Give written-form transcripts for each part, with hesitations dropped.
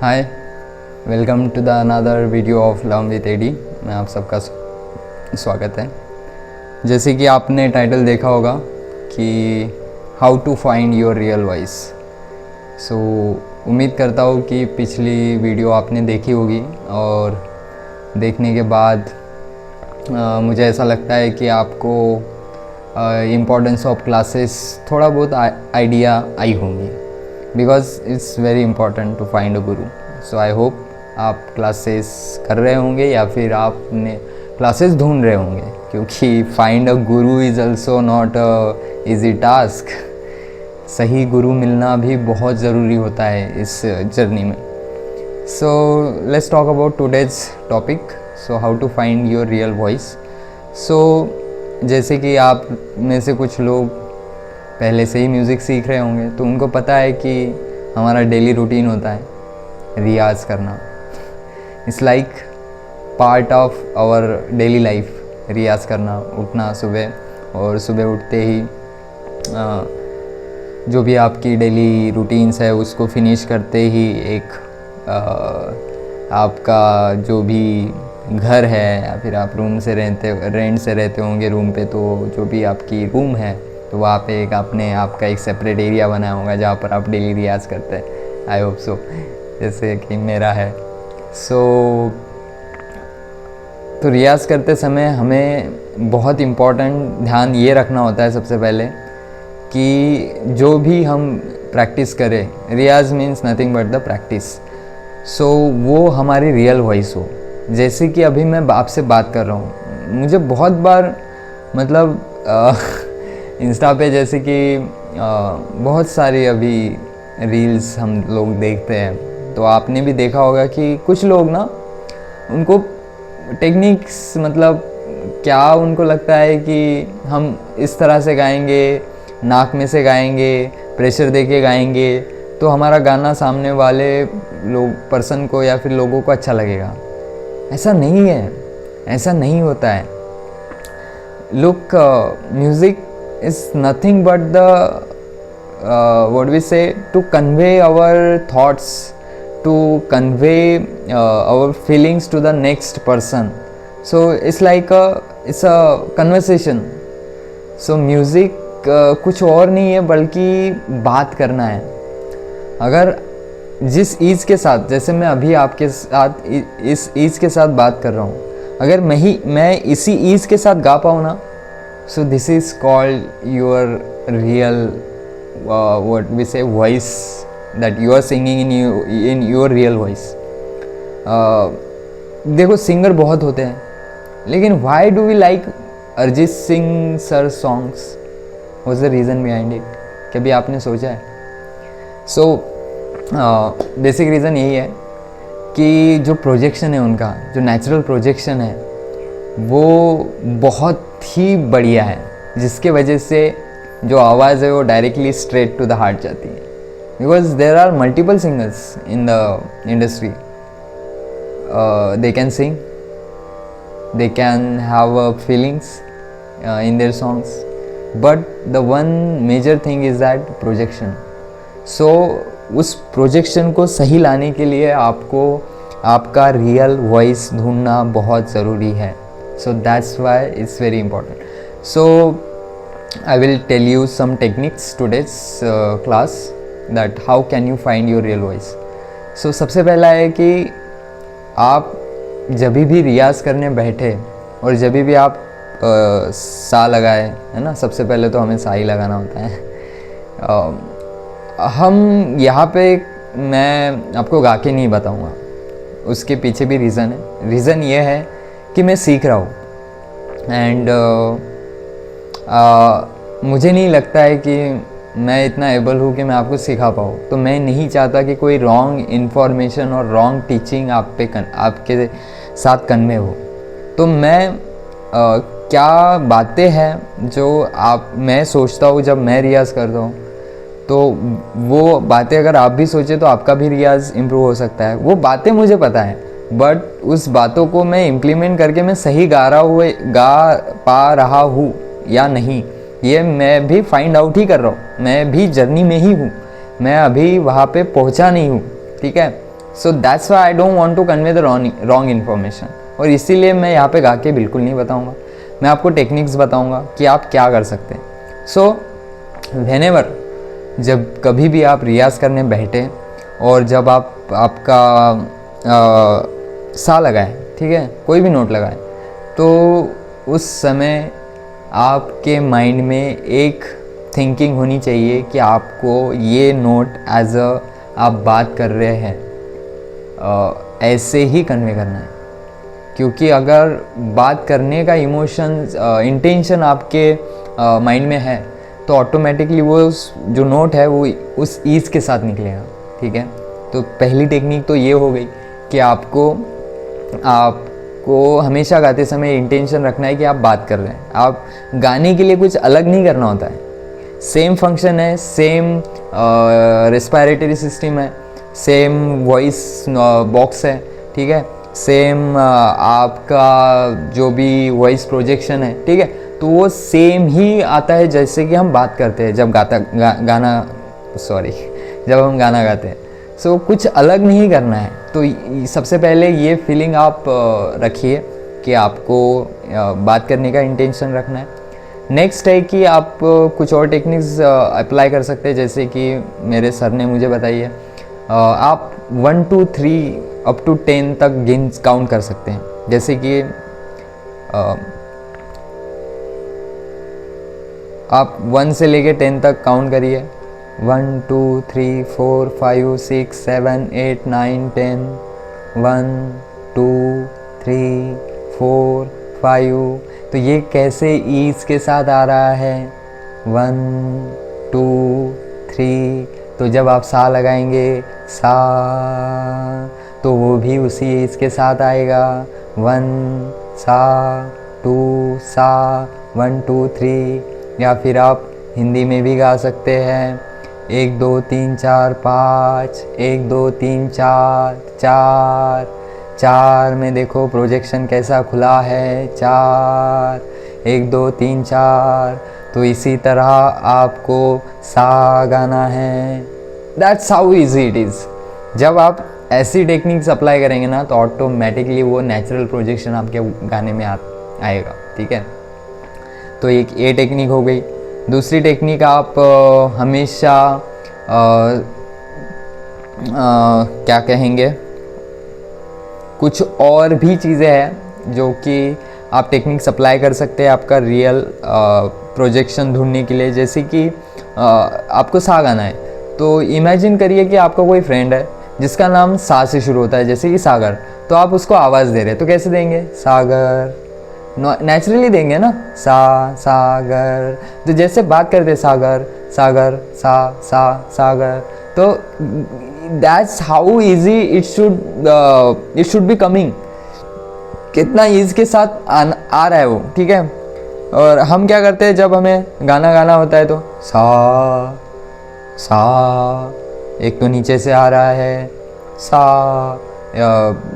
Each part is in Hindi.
Hi, welcome to the another video of love with AD. मैं आप सबका स्वागत है। जैसे कि आपने टाइटल देखा होगा कि how to find your real voice. So उम्मीद करता हूँ कि पिछली वीडियो आपने देखी होगी और देखने के बाद मुझे ऐसा लगता है कि आपको इम्पोर्टेंस ऑफ क्लासेस थोड़ा बहुत आइडिया आई होंगी, because it's very important to find a guru. So I hope आप क्लासेस कर रहे होंगे या फिर आपने क्लासेस ढूंढ रहे होंगे, क्योंकि find a Guru is also not a easy task. सही गुरु मिलना भी बहुत ज़रूरी होता है इस जर्नी में। So let's talk about today's topic. So how to find your real voice. So जैसे कि आप में से कुछ लोग पहले से ही म्यूज़िक सीख रहे होंगे, तो उनको पता है कि हमारा डेली रूटीन होता है रियाज़ करना। It's like part of our daily life, रियाज़ करना, उठना सुबह, और सुबह उठते ही जो भी आपकी डेली रूटीन्स है उसको फिनिश करते ही एक आपका जो भी घर है या फिर आप रेंट से रहते होंगे रूम पे, तो जो भी आपकी रूम है तो वहाँ पे एक आपने आपका एक सेपरेट एरिया बनाया होगा जहाँ पर आप डेली रियाज़ करते हैं। आई होप सो, जैसे कि मेरा है। तो रियाज़ करते समय हमें बहुत इम्पोर्टेंट ध्यान ये रखना होता है सबसे पहले कि जो भी हम प्रैक्टिस करें, रियाज़ means nothing but the practice. So वो हमारी रियल वॉइस हो। जैसे कि अभी मैं आपसे बात कर रहा हूँ, मुझे बहुत बार मतलब इंस्टा पे जैसे कि बहुत सारी अभी रील्स हम लोग देखते हैं, तो आपने भी देखा होगा कि कुछ लोग ना, उनको टेक्निक्स मतलब क्या उनको लगता है कि हम इस तरह से गाएंगे, नाक में से गाएंगे, प्रेशर देके गाएंगे तो हमारा गाना सामने वाले पर्सन को या फिर लोगों को अच्छा लगेगा। ऐसा नहीं है, ऐसा नहीं होता है। Look, music is nothing but the what we say, to convey our thoughts, to convey our feelings to the next person. So it's like it's a conversation. So music कुछ और नहीं है बल्कि बात करना है। अगर जिस ईज़ के साथ, जैसे मैं अभी आपके साथ इस ईज़ के साथ बात कर रहा हूँ, अगर मैं इसी ईज़ के साथ गा पाऊँ ना, so this is called your real what we say voice, that you are singing in your real voice. देखो सिंगर बहुत होते हैं, लेकिन why do we like Arijit Singh sir songs? what's the reason behind it? कभी आपने सोचा है? So बेसिक रीज़न यही है कि जो प्रोजेक्शन है उनका, जो नेचुरल प्रोजेक्शन है वो बहुत ही बढ़िया है, जिसके वजह से जो आवाज़ है वो directly straight to the heart जाती है। Because there are multiple singers in the industry, they can sing, they can have feelings in their songs, but the one major thing is that projection. So उस प्रोजेक्शन को सही लाने के लिए आपको आपका रियल वॉइस ढूंढना बहुत ज़रूरी है। So that's why it's very important. So I will tell you some techniques today's class, that how can you find your real voice. So सबसे पहला है कि आप जब भी रियाज़ करने बैठे और जब भी आप सा लगाए, है ना, सबसे पहले तो हमें सा ही लगाना होता है। हम यहाँ पे मैं आपको गा के नहीं बताऊँगा, उसके पीछे भी रीज़न है। रीज़न ये है कि मैं सीख रहा हूँ एंड मुझे नहीं लगता है कि मैं इतना एबल हूँ कि मैं आपको सिखा पाऊँ। तो मैं नहीं चाहता कि कोई रॉन्ग इन्फॉर्मेशन और रॉन्ग टीचिंग आपके साथ कन्वे हो। तो मैं क्या बातें हैं जो मैं सोचता हूँ जब मैं रियाज़ करता हूँ, तो वो बातें अगर आप भी सोचें तो आपका भी रियाज़ इम्प्रूव हो सकता है। वो बातें मुझे पता है, बट उस बातों को मैं इम्प्लीमेंट करके मैं सही गा पा रहा हूँ या नहीं, ये मैं भी फाइंड आउट ही कर रहा हूँ। मैं भी जर्नी में ही हूँ, मैं अभी वहाँ पे पहुँचा नहीं हूँ, ठीक है। So that's why I don't want to convey the wrong information, और इसीलिए मैं यहाँ पे गा के बिल्कुल नहीं बताऊँगा, मैं आपको टेक्निक्स बताऊँगा कि आप क्या कर सकते हैं। सो व्हेनेवर, जब कभी भी आप रियाज़ करने बैठे और जब आपका सा लगाए, ठीक है, कोई भी नोट लगाए, तो उस समय आपके माइंड में एक थिंकिंग होनी चाहिए कि आपको ये नोट एज अ आप बात कर रहे हैं ऐसे ही कन्वे करना है। क्योंकि अगर बात करने का इमोशंस इंटेंशन आपके माइंड में है तो ऑटोमेटिकली वो जो नोट है वो उस ईज़ के साथ निकलेगा, ठीक है। तो पहली टेक्निक तो ये हो गई कि आपको हमेशा गाते समय इंटेंशन रखना है कि आप बात कर रहे हैं। आप गाने के लिए कुछ अलग नहीं करना होता है, सेम फंक्शन है, सेम रेस्पिरेटरी सिस्टम है, सेम वॉइस बॉक्स है, ठीक है, सेम आपका जो भी वॉइस प्रोजेक्शन है, ठीक है, तो वो सेम ही आता है जैसे कि हम बात करते हैं जब जब हम गाना गाते हैं। सो कुछ अलग नहीं करना है। तो सबसे पहले ये फीलिंग आप रखिए कि आपको बात करने का इंटेंशन रखना है। नेक्स्ट है कि आप कुछ और टेक्निक्स अप्लाई कर सकते हैं, जैसे कि मेरे सर ने मुझे बताई है। आप 1 2 3 अप टू 10 तक गिन काउंट कर सकते हैं। जैसे कि आप 1 से लेके 10 तक काउंट करिए। 1 2 3 4 5 6 7 8 9 10। 1 2 3 4 5। तो ये कैसे ईज के साथ आ रहा है? 1 2 3। तो जब आप सा लगाएंगे सा, तो वो भी उसी ईज के साथ आएगा। 1 सा 2 सा 1 2 3। या फिर आप हिंदी में भी गा सकते हैं। 1 2 3 4 5। 1 2 3 4 4। 4 में देखो प्रोजेक्शन कैसा खुला है, 4 1 2 3 4। तो इसी तरह आपको सा गाना है। That's how easy it is. जब आप ऐसी टेक्निक्स अप्लाई करेंगे ना तो ऑटोमेटिकली वो नेचुरल प्रोजेक्शन आपके गाने में आएगा, ठीक है। तो एक ये टेक्निक हो गई। दूसरी टेक्निक, आप हमेशा क्या कहेंगे, कुछ और भी चीज़ें हैं जो कि आप टेक्निक्स अप्लाई कर सकते हैं आपका रियल प्रोजेक्शन ढूंढने के लिए। जैसे कि आपको सा गाना है, तो इमेजिन करिए कि आपका कोई फ्रेंड है जिसका नाम सा से शुरू होता है, जैसे कि सागर। तो आप उसको आवाज़ दे रहे हैं, तो कैसे देंगे? सागर, नेचुरली देंगे ना, सा सागर। तो जैसे बात करते सागर सागर सा सा सागर, तो that's how easy it should be coming. कितना ईज के साथ आ रहा है वो, ठीक है। और हम क्या करते हैं, जब हमें गाना गाना होता है तो सा सा, एक तो नीचे से आ रहा है सा,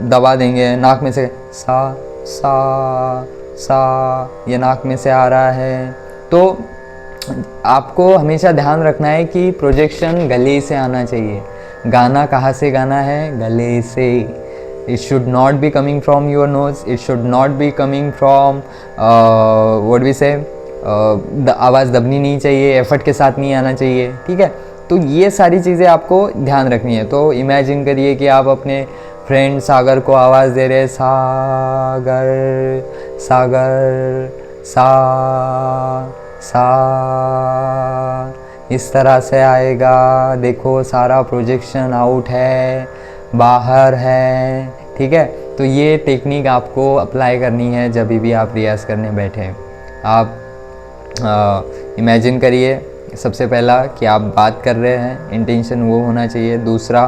दबा देंगे नाक में से, सा सा सा, ये नाक में से आ रहा है। तो आपको हमेशा ध्यान रखना है कि प्रोजेक्शन गले से आना चाहिए। गाना कहाँ से गाना है? गले से। It should not be coming from your nose, it should not be coming from what we say, आवाज़ दबनी नहीं चाहिए, एफर्ट के साथ नहीं आना चाहिए, ठीक है। तो ये सारी चीज़ें आपको ध्यान रखनी है। तो इमेजिन करिए कि आप अपने फ्रेंड सागर को आवाज़ दे रहे, सागर सागर सा सा, इस तरह से आएगा। देखो सारा प्रोजेक्शन आउट है, बाहर है, ठीक है। तो ये टेक्निक आपको अप्लाई करनी है जब भी आप रियाज़ करने बैठे। आप इमेजिन करिए सबसे पहला कि आप बात कर रहे हैं, इंटेंशन वो होना चाहिए। दूसरा,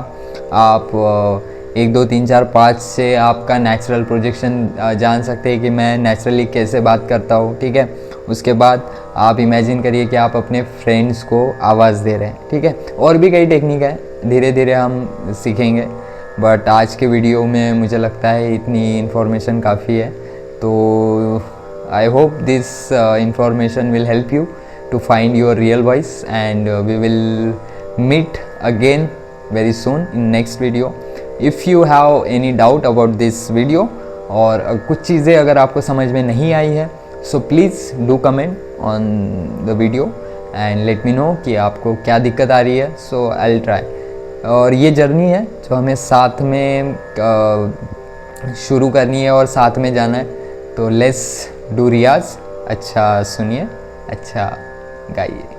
आप 1 2 3 4 5 से आपका नेचुरल प्रोजेक्शन जान सकते हैं कि मैं नेचुरली कैसे बात करता हूँ, ठीक है। उसके बाद आप इमेजिन करिए कि आप अपने फ्रेंड्स को आवाज़ दे रहे हैं, ठीक है। और भी कई टेक्निक है, धीरे धीरे हम सीखेंगे, बट आज के वीडियो में मुझे लगता है इतनी इन्फॉर्मेशन काफ़ी है। तो I hope this information will help you to find your real voice, and we will meet again very soon in next video. If you have any doubt about this video और कुछ चीज़ें अगर आपको समझ में नहीं आई है, so please do comment on the video and let me know कि आपको क्या दिक्कत आ रही है. So I'll try. और ये जर्नी है जो हमें साथ में शुरू करनी है और साथ में जाना है. तो लेट्स डू रियाज. अच्छा सुनिए, अच्छा गाइए.